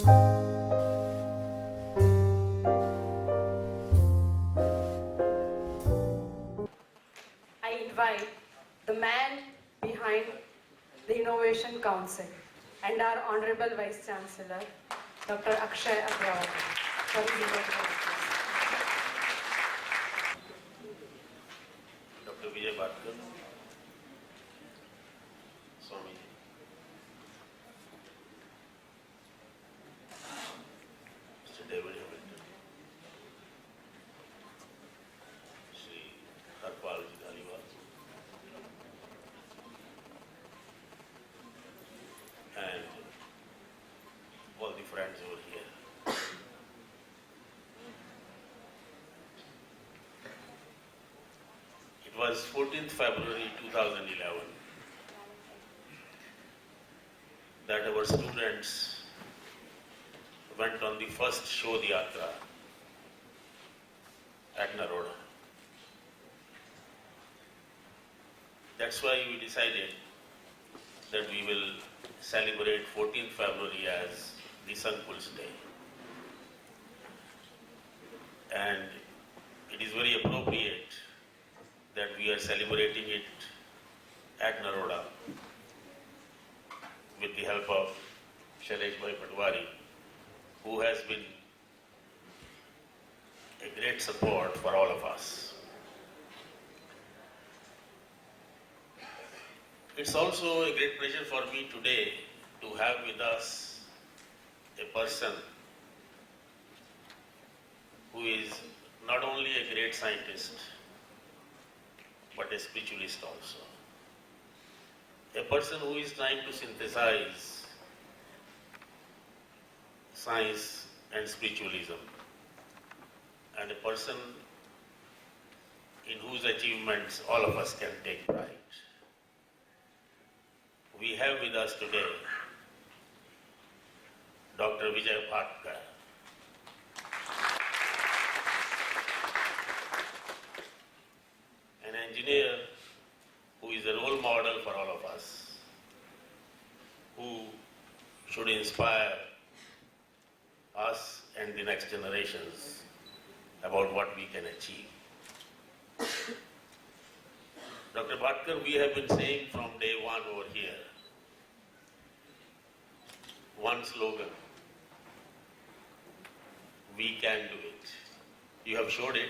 I invite the man behind the Innovation Council and our Honorable Vice Chancellor, Dr. Akshai Aggarwal, for his inaugural address. Dr. Vijay Bhatkar, Swami, Mr. David Hamilton, Sri Harpal Dhaliwal, and all the friends over here. It was 14th February 2011 that our students went on the first Shodh Yatra at Naroda. That's why we decided that we will celebrate 14th February as the Sankul's Day. And it is very appropriate that we are celebrating it at Naroda with the help of Shailesh Bhai Patwari, who has been a great support for all of us. It's also a great pleasure for me today to have with us a person who is not only a great scientist, but a spiritualist also. A person who is trying to synthesize science and spiritualism, and a person in whose achievements all of us can take pride. We have with us today Dr. Vijay Bhatkar. An engineer who is a role model for all of us, who should inspire us and the next generations about what we can achieve. Dr. Bhatkar, we have been saying from day one over here, one slogan: we can do it. You have showed it,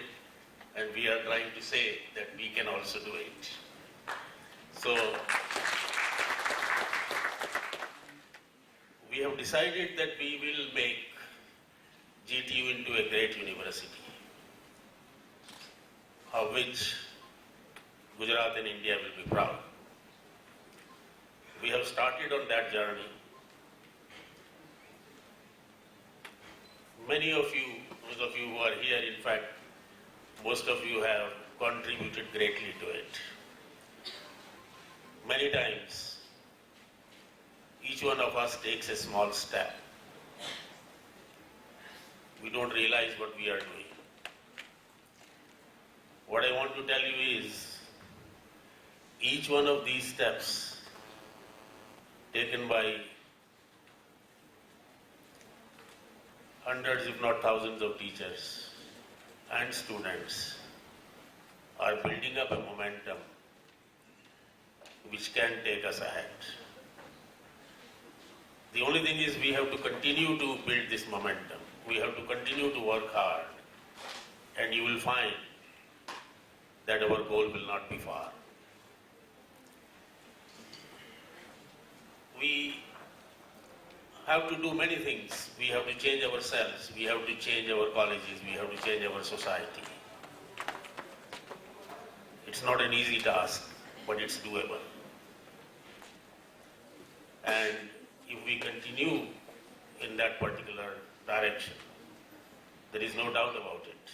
and we are trying to say that we can also do it. So, we have decided that we will make GTU into a great university, of which Gujarat and India will be proud. We have started on that journey. Many of you, those of you who are here, in fact, most of you have contributed greatly to it. Many times, each one of us takes a small step. We don't realize what we are doing. What I want to tell you is, each one of these steps taken by hundreds, if not thousands of teachers and students are building up a momentum which can take us ahead. The only thing is we have to continue to build this momentum. We have to continue to work hard, and you will find that our goal will not be far. We have to do many things. We have to change ourselves. We have to change our colleges. We have to change our society. It's not an easy task, but it's doable. And if we continue in that particular direction, there is no doubt about it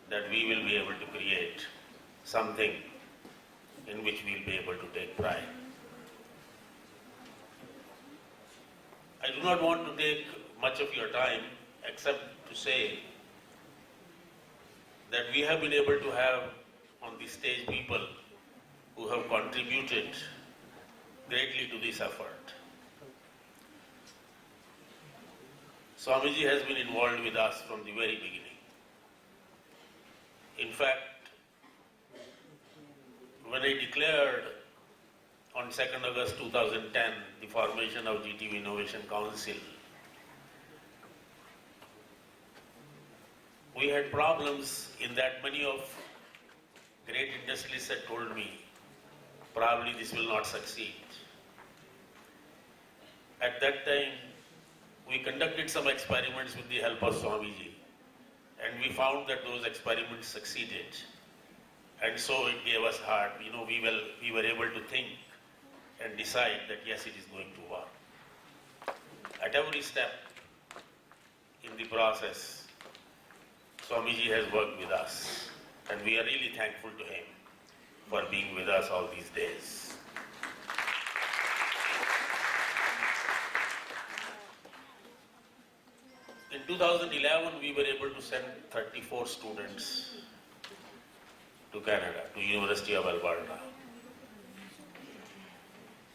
that we will be able to create something in which we will be able to take pride. I do not want to take much of your time except to say that we have been able to have on the stage people who have contributed greatly to this effort. Swamiji has been involved with us from the very beginning. In fact, when I declared on 2nd August 2010 the formation of GTU Innovation Council, we had problems in that many of great industrialists had told me, probably this will not succeed. At that time, we conducted some experiments with the help of Swamiji, and we found that those experiments succeeded. And so it gave us heart. We were able to think and decide that yes, it is going to work. At every step in the process, Swamiji has worked with us, and we are really thankful to him for being with us all these days. In 2011, we were able to send 34 students to Canada, to University of Alberta.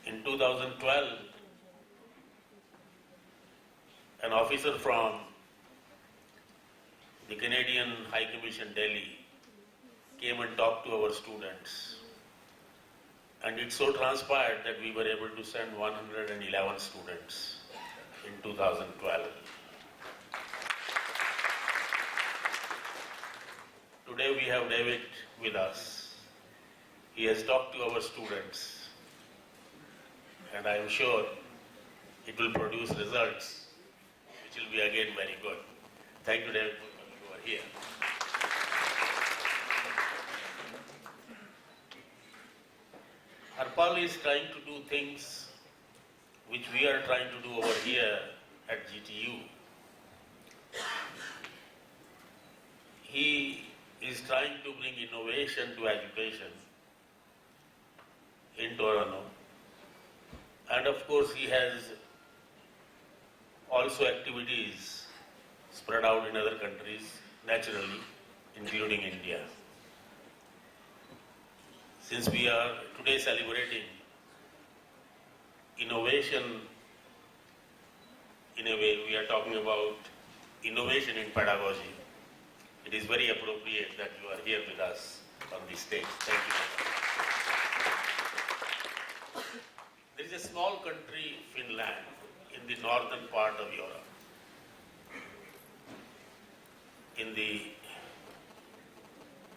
In 2012, an officer from the Canadian High Commission Delhi came and talked to our students. And it so transpired that we were able to send 111 students in 2012. Today we have David with us. He has talked to our students, and I am sure it will produce results which will be again very good. Thank you, David, for coming over here. Harpal is trying to do things which we are trying to do over here at GTU. He is trying to bring innovation to education in Toronto. And of course, he has also activities spread out in other countries, naturally, including India. Since we are today celebrating innovation, in a way, we are talking about innovation in pedagogy. It is very appropriate that you are here with us on this stage. Thank you. There is a small country, Finland, in the northern part of Europe. In the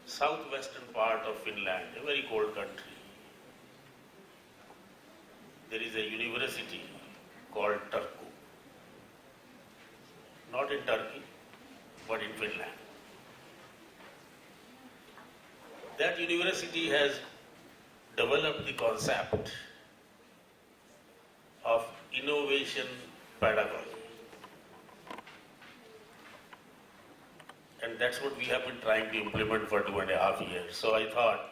southwestern part of Finland, a very cold country, there is a university called Turku. Not in Turkey, but in Finland. That university has developed the concept of innovation pedagogy. And that's what we have been trying to implement for 2.5 years. So I thought,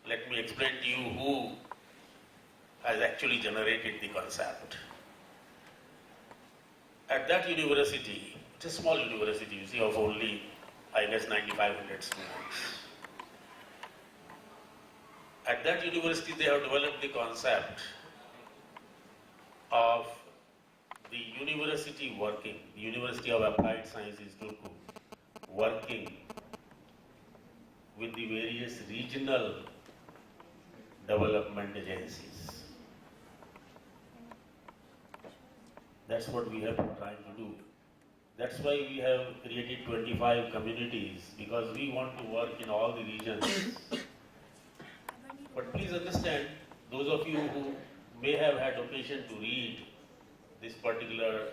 let me explain to you who has actually generated the concept. At that university, it's a small university, you see, of only, I guess, 9,500 students. At that university, they have developed the concept of the university working, the University of Applied Sciences, Turku, working with the various regional development agencies. That's what we have been trying to do. That's why we have created 25 communities, because we want to work in all the regions. But please understand, those of you who may have had occasion to read this particular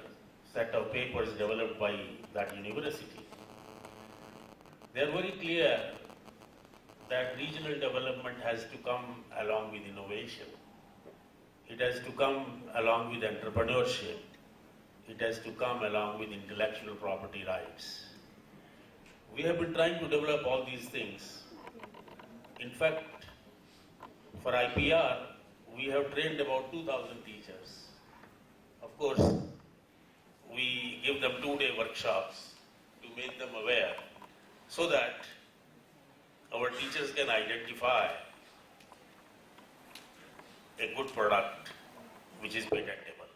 set of papers developed by that university, they are very clear that regional development has to come along with innovation. It has to come along with entrepreneurship. It has to come along with intellectual property rights. We have been trying to develop all these things. In fact, for IPR, we have trained about 2,000 teachers. Of course, we give them 2-day workshops to make them aware so that our teachers can identify a good product which is patentable.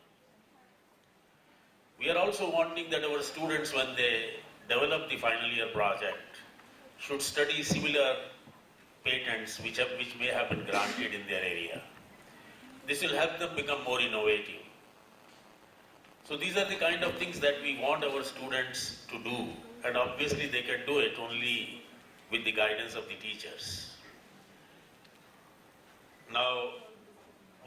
We are also wanting that our students, when they develop the final year project, should study similar patents which may have been granted in their area. This will help them become more innovative. So these are the kind of things that we want our students to do, and obviously they can do it only with the guidance of the teachers. Now,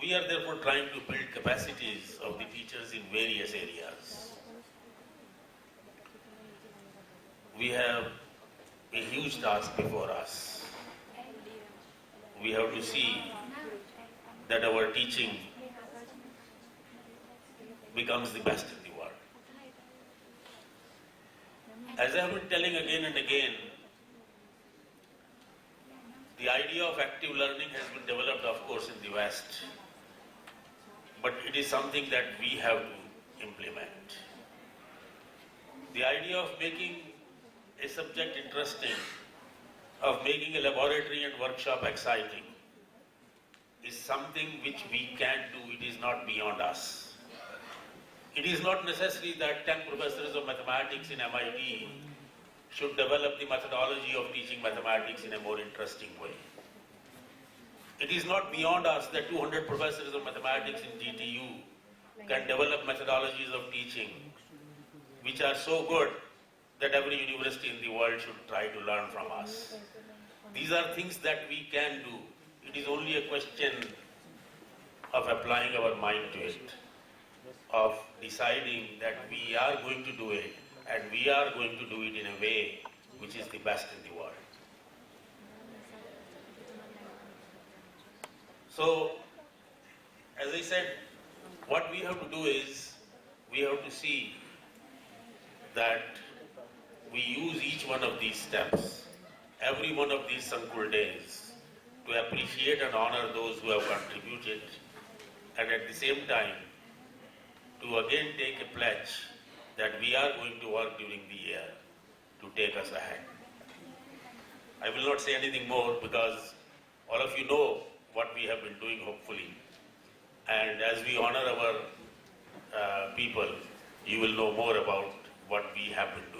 we are therefore trying to build capacities of the teachers in various areas. We have a huge task before us. We have to see that our teaching becomes the best in the world. As I have been telling again and again, the idea of active learning has been developed, of course, in the West, but it is something that we have to implement. The idea of making a subject interesting, of making a laboratory and workshop exciting, is something which we can do. It is not beyond us. It is not necessary that 10 professors of mathematics in MIT should develop the methodology of teaching mathematics in a more interesting way. It is not beyond us that 200 professors of mathematics in GTU can develop methodologies of teaching which are so good that every university in the world should try to learn from us. These are things that we can do. It is only a question of applying our mind to it, of deciding that we are going to do it, and we are going to do it in a way which is the best in the world. So, as I said, what we have to do is, we have to see that we use each one of these steps, every one of these Sankul days, to appreciate and honor those who have contributed, and at the same time, to again take a pledge that we are going to work during the year to take us ahead. I will not say anything more because all of you know what we have been doing, hopefully. And as we honor our people, you will know more about what we have been doing.